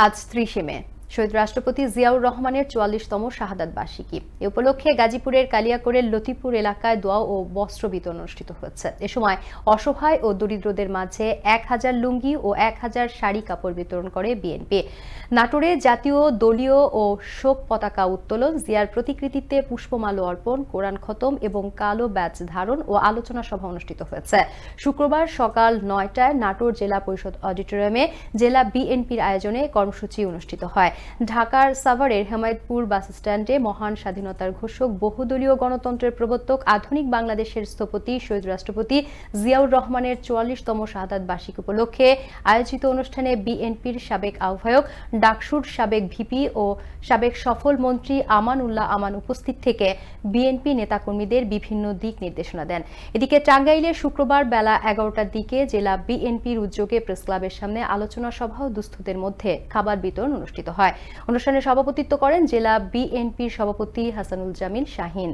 আজ ৩০ মে শহীদ রাষ্ট্রপতি জিয়াউর রহমানের ৪৪তম শাহাদাত বার্ষিকী। এ উপলক্ষে গাজীপুরের কালিয়াকৈরের লতিপুর এলাকায় দোয়া ও বস্ত্র বিতরণ অনুষ্ঠিত হয়েছে। এ সময় অসহায় ও দরিদ্রদের মাঝে ১,০০০ লুঙ্গি ও ১,০০০ শাড়ি কাপড় বিতরণ করে বিএনপি। নাটোরে জাতীয়, দলীয় ও শোক পতাকা উত্তোলন, জিয়ার প্রতিকৃতিতে পুষ্পমাল্য অর্পণ, কোরআন খতম এবং কালো ব্যাজ ধারণ ও আলোচনা সভা অনুষ্ঠিত হয়েছে। শুক্রবার সকাল ৯টায় নাটোর জেলা পরিষদ অডিটোরিয়ামে জেলা বিএনপির আয়োজনে কর্মসূচি অনুষ্ঠিত হয়। ঢাকার সাভারের হেমায়েতপুর বাসস্ট্যান্ডে মহান স্বাধীনতার ঘোষক, বহুদলীয় গণতন্ত্রের প্রবর্তক, আধুনিক বাংলাদেশের স্থপতি শহীদ রাষ্ট্রপতি জিয়াউর রহমানের ৪৪তম শাহাদাত বার্ষিকী উপলক্ষে আয়োজিত অনুষ্ঠানে বিএনপির সাবেক আহ্বায়ক, ডাকসুর সাবেক ভিপি ও সাবেক সফল মন্ত্রী আমান উল্লাহ আমান উপস্থিত থেকে বিএনপি নেতাকর্মীদের বিভিন্ন দিক নির্দেশনা দেন। এদিকে টাঙ্গাইলে শুক্রবার বেলা ১১টার দিকে জেলা বিএনপির উদ্যোগে প্রেসক্লাবের সামনে আলোচনা সভা ও দুস্থদের মধ্যে খাবার বিতরণ অনুষ্ঠিত হয়। অনুষ্ঠানে সভাপতিত্ব করেন জেলা বিএনপির সভাপতি হাসানুল জামিল শাহীন।